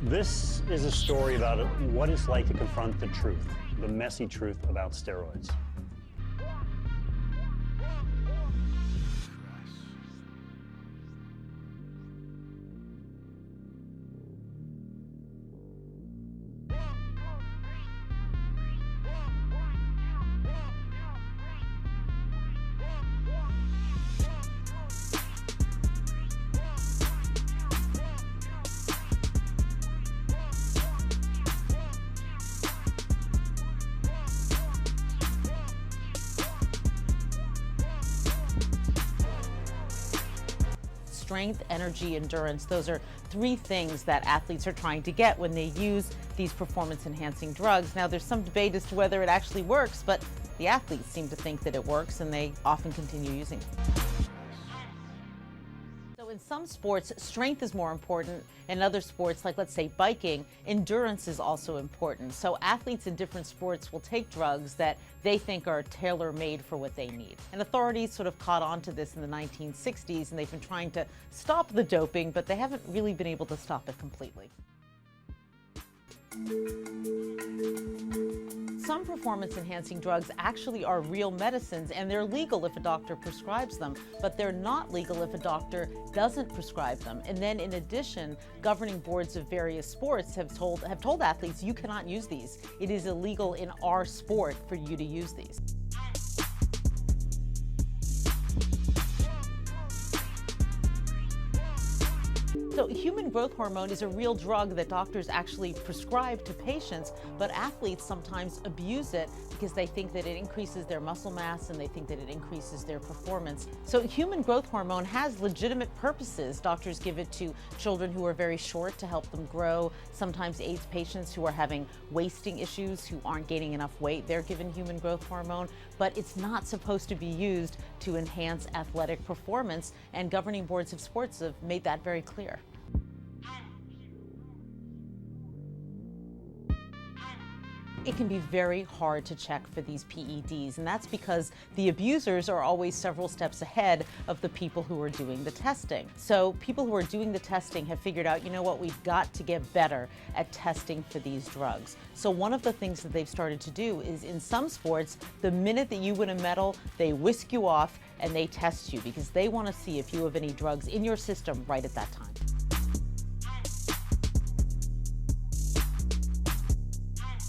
This is a story about what it's like to confront the truth, the messy truth about steroids. Strength, energy, endurance, those are three things that athletes are trying to get when they use these performance-enhancing drugs. Now, there's some debate as to whether it actually works, but the athletes seem to think that it works, and they often continue using it. So in some sports, strength is more important. In other sports, like let's say biking, endurance is also important. So athletes in different sports will take drugs that they think are tailor-made for what they need. And authorities sort of caught on to this in the 1960s, and they've been trying to stop the doping, but they haven't really been able to stop it completely. Some performance-enhancing drugs actually are real medicines, and they're legal if a doctor prescribes them, but they're not legal if a doctor doesn't prescribe them. And then in addition, governing boards of various sports have told athletes, you cannot use these. It is illegal in our sport for you to use these. So human growth hormone is a real drug that doctors actually prescribe to patients, but athletes sometimes abuse it because they think that it increases their muscle mass and they think that it increases their performance. So human growth hormone has legitimate purposes. Doctors give it to children who are very short to help them grow. Sometimes AIDS patients who are having wasting issues, who aren't gaining enough weight, they're given human growth hormone, but it's not supposed to be used to enhance athletic performance, and governing boards of sports have made that very clear. It can be very hard to check for these PEDs, and that's because the abusers are always several steps ahead of the people who are doing the testing. So people who are doing the testing have figured out, you know what, we've got to get better at testing for these drugs. So one of the things that they've started to do is in some sports, the minute that you win a medal, they whisk you off and they test you because they want to see if you have any drugs in your system right at that time.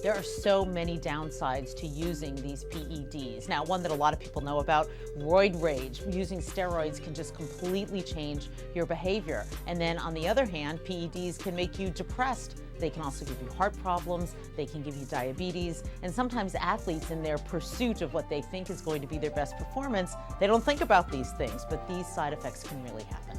There are so many downsides to using these PEDs. Now, one that a lot of people know about, roid rage. Using steroids can just completely change your behavior. And then on the other hand, PEDs can make you depressed. They can also give you heart problems, they can give you diabetes, and sometimes athletes in their pursuit of what they think is going to be their best performance, they don't think about these things, but these side effects can really happen.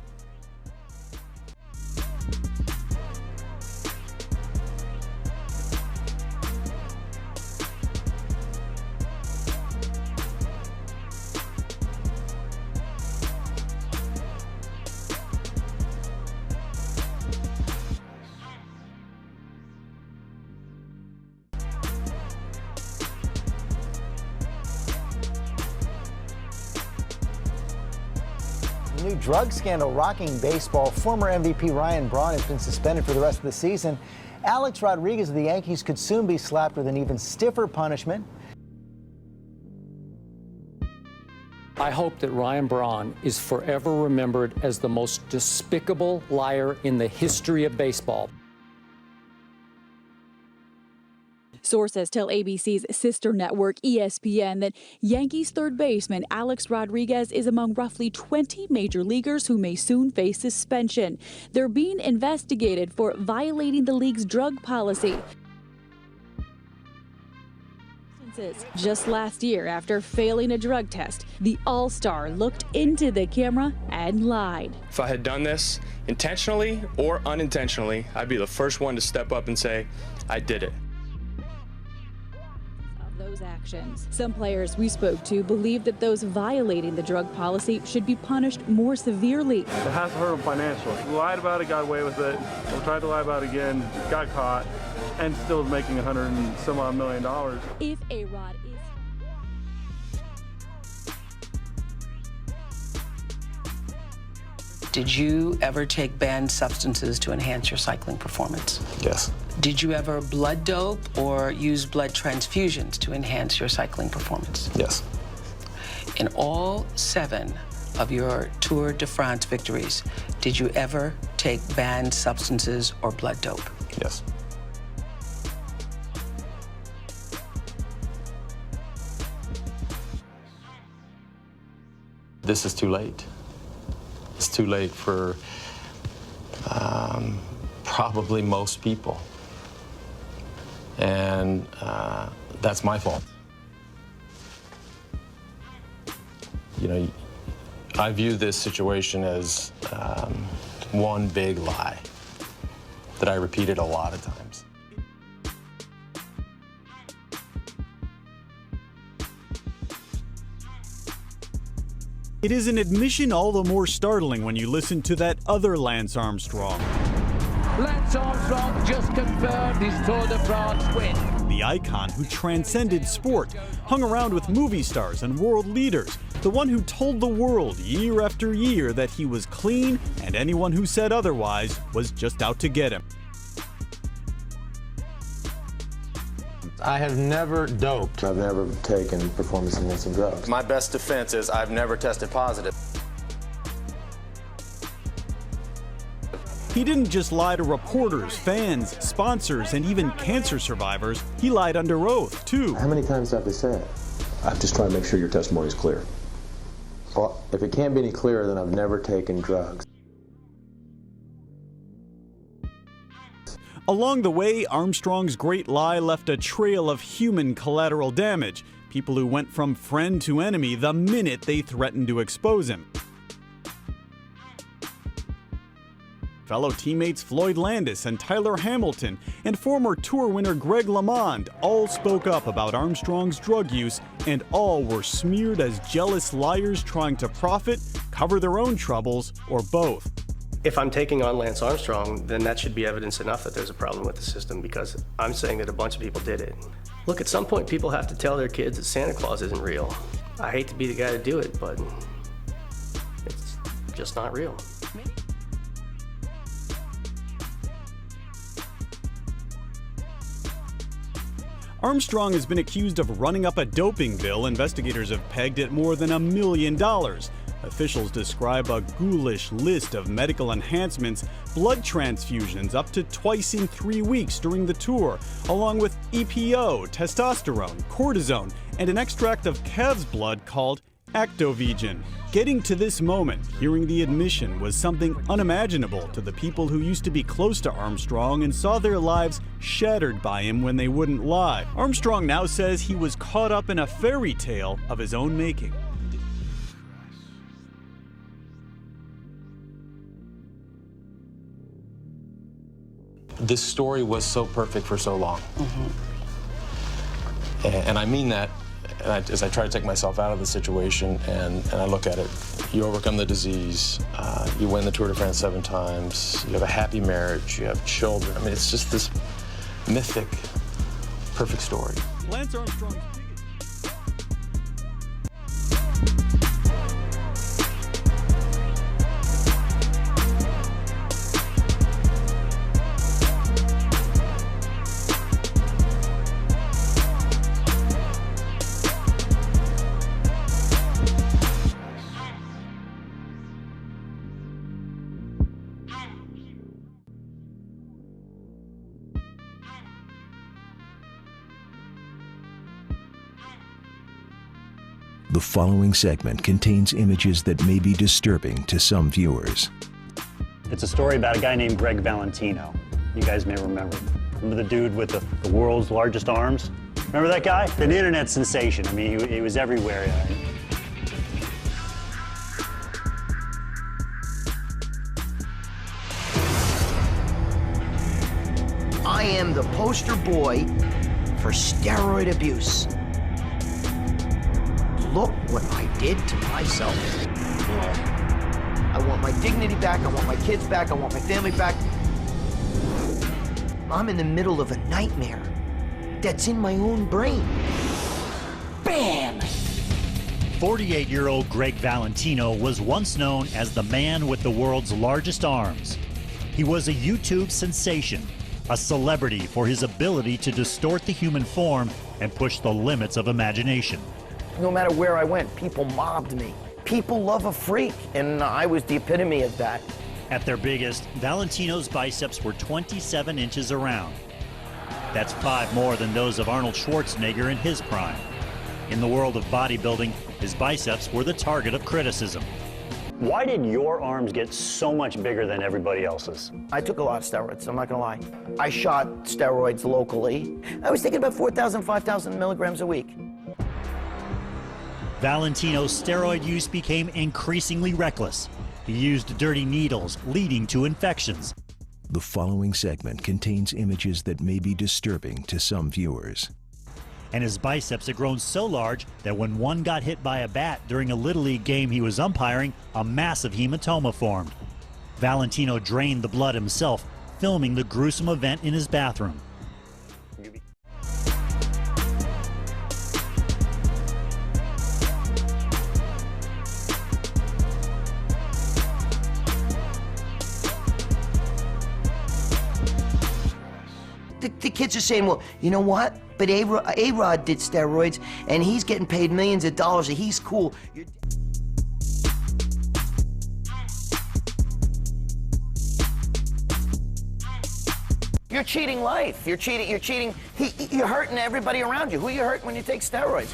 New drug scandal rocking baseball. Former MVP Ryan Braun has been suspended for the rest of the season. Alex Rodriguez of the Yankees could soon be slapped with an even stiffer punishment. I hope that Ryan Braun is forever remembered as the most despicable liar in the history of baseball. Sources tell ABC's sister network ESPN that Yankees third baseman Alex Rodriguez is among roughly 20 major leaguers who may soon face suspension. They're being investigated for violating the league's drug policy. Just last year, after failing a drug test, the All-Star looked into the camera and lied. If I had done this intentionally or unintentionally, I'd be the first one to step up and say, I did it. Those actions. Some players we spoke to believe that those violating the drug policy should be punished more severely. It has to hurt them financially. We lied about it, got away with it. We tried to lie about it again, got caught, and still is making $100 and some odd million. If A-Rod is Did you ever take banned substances to enhance your cycling performance? Yes. Did you ever blood dope or use blood transfusions to enhance your cycling performance? Yes. In all 7 of your Tour de France victories, did you ever take banned substances or blood dope? Yes. This is too late. It's too late for probably most people. And that's my fault. You know, I view this situation as one big lie that I repeated a lot of times. It is an admission all the more startling when you listen to that other Lance Armstrong. Lance Armstrong just confirmed his Tour de France win. The icon who transcended sport, hung around with movie stars and world leaders, the one who told the world year after year that he was clean and anyone who said otherwise was just out to get him. I have never doped. I've never taken performance-enhancing drugs. My best defense is I've never tested positive. He didn't just lie to reporters, fans, sponsors, and even cancer survivors. He lied under oath, too. How many times have they said? I'm just trying to make sure your testimony is clear. Well, if it can't be any clearer, then I've never taken drugs. Along the way, Armstrong's great lie left a trail of human collateral damage. People who went from friend to enemy the minute they threatened to expose him. Fellow teammates Floyd Landis and Tyler Hamilton and former Tour winner Greg LeMond all spoke up about Armstrong's drug use, and all were smeared as jealous liars trying to profit, cover their own troubles, or both. If I'm taking on Lance Armstrong, then that should be evidence enough that there's a problem with the system, because I'm saying that a bunch of people did it. Look, at some point people have to tell their kids that Santa Claus isn't real. I hate to be the guy to do it, but it's just not real. Armstrong has been accused of running up a doping bill investigators have pegged at more than $1 million. Officials describe a ghoulish list of medical enhancements, blood transfusions up to twice in 3 weeks during the tour, along with EPO, testosterone, cortisone, and an extract of calves' blood called Actovegin. Getting to this moment, hearing the admission was something unimaginable to the people who used to be close to Armstrong and saw their lives shattered by him when they wouldn't lie. Armstrong now says he was caught up in a fairy tale of his own making. This story was so perfect for so long. And I mean that as I try to take myself out of the situation and I look at it. You overcome the disease, you win the Tour de France 7 times, you have a happy marriage, you have children. I mean, it's just this mythic, perfect story. Lance Armstrong. The following segment contains images that may be disturbing to some viewers. It's a story about a guy named Greg Valentino. You guys may remember. Remember the dude with the world's largest arms? Remember that guy? An internet sensation. I mean, he was everywhere. I am the poster boy for steroid abuse. Look what I did to myself. I want my dignity back, I want my kids back, I want my family back. I'm in the middle of a nightmare that's in my own brain. Bam! 48-year-old Greg Valentino was once known as the man with the world's largest arms. He was a YouTube sensation, a celebrity for his ability to distort the human form and push the limits of imagination. No matter where I went, people mobbed me. People love a freak, and I was the epitome of that. At their biggest, Valentino's biceps were 27 inches around. That's 5 more than those of Arnold Schwarzenegger in his prime. In the world of bodybuilding, his biceps were the target of criticism. Why did your arms get so much bigger than everybody else's? I took a lot of steroids, I'm not gonna lie. I shot steroids locally. I was taking about 4,000, 5,000 milligrams a week. Valentino's steroid use became increasingly reckless. He used dirty needles, leading to infections. The following segment contains images that may be disturbing to some viewers. And his biceps had grown so large that when one got hit by a bat during a Little League game he was umpiring, a massive hematoma formed. Valentino drained the blood himself, filming the gruesome event in his bathroom. The kids are saying, well, you know what? But A-Rod did steroids, and he's getting paid millions of dollars, and he's cool. You're cheating life. You're hurting everybody around you. Who are you hurting when you take steroids?